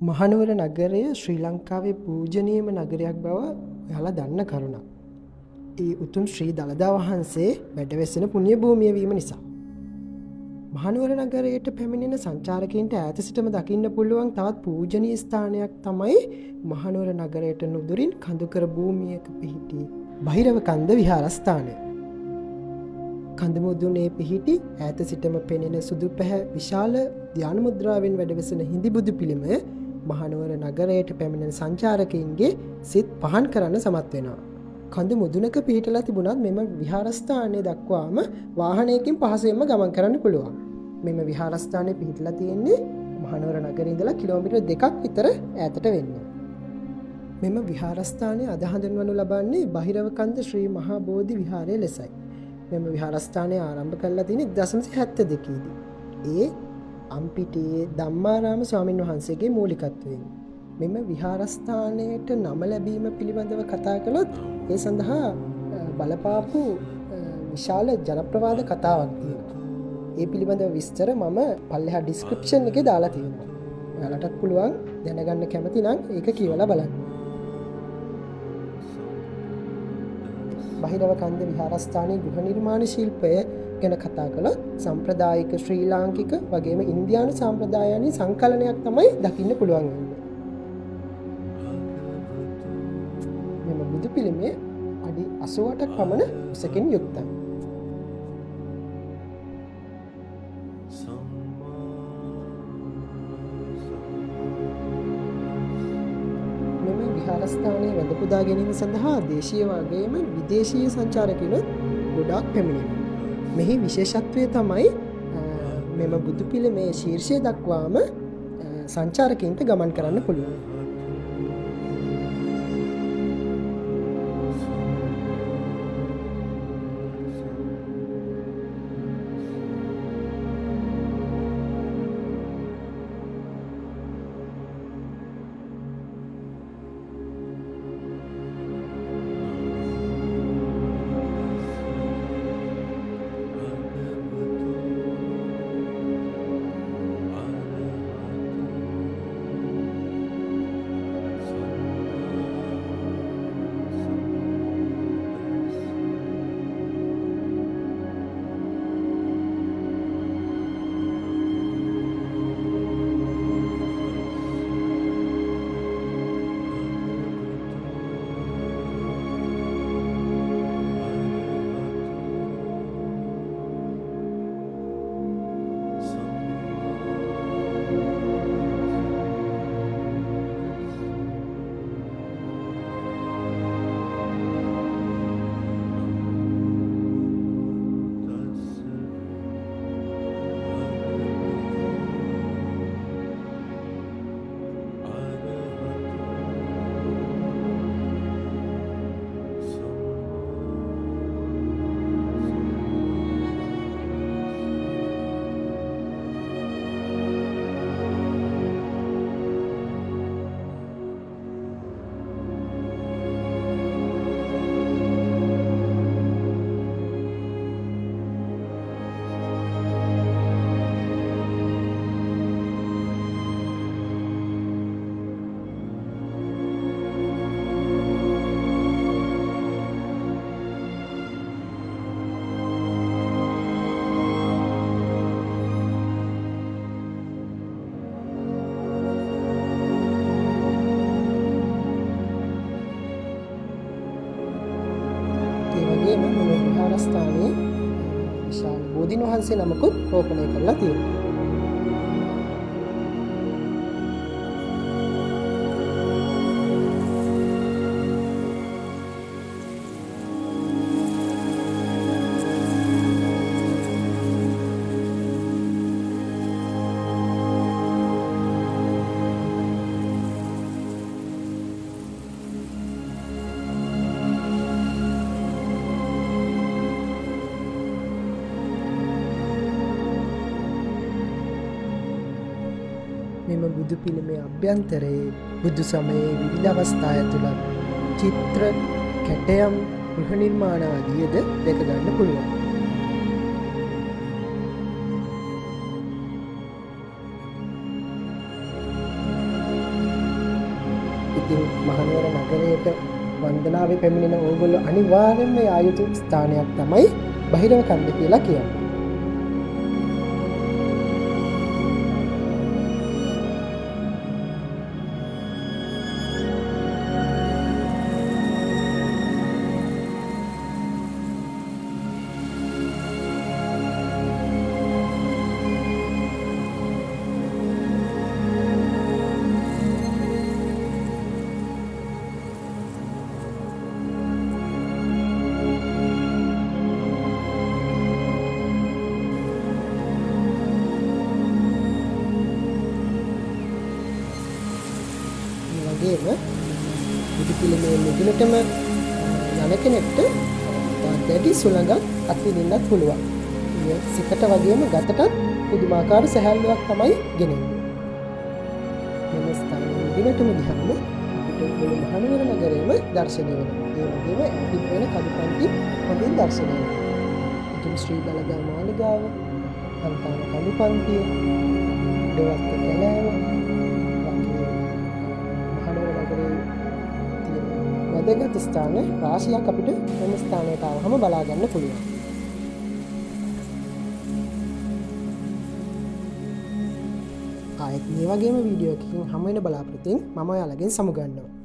මහනුවර නගරය ශ්‍රී ලංකාවේ පූජනීයම නගරයක් බව ඔයාලා දන්න කරුණක්. ඒ උතුම් ශ්‍රී දළදා වහන්සේ වැඩවෙසෙන පුණ්‍ය භූමිය වීම නිසා. මහනුවර නගරයට පැමිණෙන සංචාරකයන්ට ඈත සිටම දකින්න පුළුවන් තවත් පූජනීය ස්ථානයක් තමයි මහනුවර නගරයට නුදුරින් කඳුකර භූමියක පිහිටි බහිරව කන්ද විහාරස්ථානය. කඳමුදුනේ පිහිටි ඈත සිටම පෙනෙන සුදු පැහැ විශාල ධ්‍යාන මුද්‍රාවෙන් වැඩවෙසෙන හිඳි බුදු පිළිමය මහනුවර නගරයට පැමිණෙන සංචාරකයන්ගේ සිත් පහන් කරන්න සමත් වෙනවා. කඳු මුදුනක පිහිටලා තිබුණත් මෙම විහාරස්ථානය දක්වාම වාහනයකින් පහසුවෙන්ම ගමන් කරන්න පුළුවන්. මෙම විහාරස්ථානය පිහිටලා තියෙන්නේ මහනුවර නගරේ ඉඳලා කිලෝමීටර් 2ක් විතර ඈතට වෙන්නේ. මෙම විහාරස්ථානය අද හඳුන්වනු ලබන්නේ බහිරවකන්ද ශ්‍රී මහා බෝධි විහාරය ලෙසයි. මෙම විහාරස්ථානය ආරම්භ කරලා තියෙන්නේ 1972 දී. ඒ අම්පිටියේ ධම්මාරාම ස්වාමීන් වහන්සේගේ මූලිකත්වයෙන්. මෙම විහාරස්ථානයට නම ලැබීම පිළිබඳව කතා කළොත් ඒ සඳහා බලපාපු විශාල ජනප්‍රවාද කතාවක් තියෙනවා. ඒ පිළිබඳව විස්තර මම පල්ලෙහා ඩිස්ක්‍රිප්ෂන් එකේ දාලා තියෙනවා. ඔයාලටත් පුළුවන් දැනගන්න කැමති නම් ඒක කියවලා බලන්න. බහිරවකන්ද විහාරස්ථානයේ ගෘහ නිර්මාණ ශිල්පය ගැන කතා කළොත් සම්ප්‍රදායික ශ්‍රී ලාංකික වගේම ඉන්දියානු සම්ප්‍රදායයන්ගේ සංකලනයක් තමයි දකින්න පුළුවන් වෙන්නේ. මෙම බුදු පිළිමය අඩි 88ක් පමණ උසකින් යුක්තයි. මෙම විහාරස්ථානයේ වැඳ පුදා ගැනීම සඳහා දේශීය වගේම විදේශීය සංචාරකයනුත් ගොඩාක් පැමිණෙනවා. මෙහි විශේෂත්වය තමයි මෙම බුදු පිළිමේ ශීර්ෂය දක්වාම සංචාරකයන්ට ගමන් කරන්න පුළුවන්. විහාරස්ථානයේ විශාල බෝධීන් වහන්සේ නමකුත් රෝපණය කරලා තියෙනවා. මෙම බුදු පිළිමේ අභ්‍යන්තරයේ බුදු සමයේ විවිධ අවස්ථා ඇතුළත් චිත්‍ර, කැටයම්, ගෘහ නිර්මාණ ආදියද දැක ගන්න පුළුවන්. ඉතින් මහනුවර නගරයට වන්දනාවේ පැමිණෙන ඕගොල්ලෝ අනිවාර්යෙන්ම යා යුතු ස්ථානයක් තමයි බහිරව කන්ද කියලා කියන්නේ. වගේම බුදු පිළිමේ මුදුනටම යන කෙනෙක්ට දැඩි සුළඟක් අත්විඳින්නත් පුළුවන්. ඒ සිතට වගේම ගතටත් පුදුමාකාර සැහැල්ලුවක් තමයි ගෙනෙන්නේ. මෙම ස්ථානයේ මුදුනටම ගියාම අපිට මුළු මහනුවර නගරයම දර්ශනය වෙනවා. ඒ වගේම ඈතින් වෙන කඩුපන්ති හොඳින් දර්ශනය වෙනවා. උතුම් ශ්‍රී දළදා මාලිගාව, අන්තාන කඩුපන්තිය, ඩොවත් කැලෑව වැදගත් ස්ථාන රාශියක් අපිට මෙම ස්ථානයට ආවම බලා ගන්න පුළුවන්. ආයෙත් මේ වගේම වීඩියෝ එකකින් හමු වෙන බලාපොරොත්තුෙන් මම ඔයාලගෙන් සමුගන්නවා.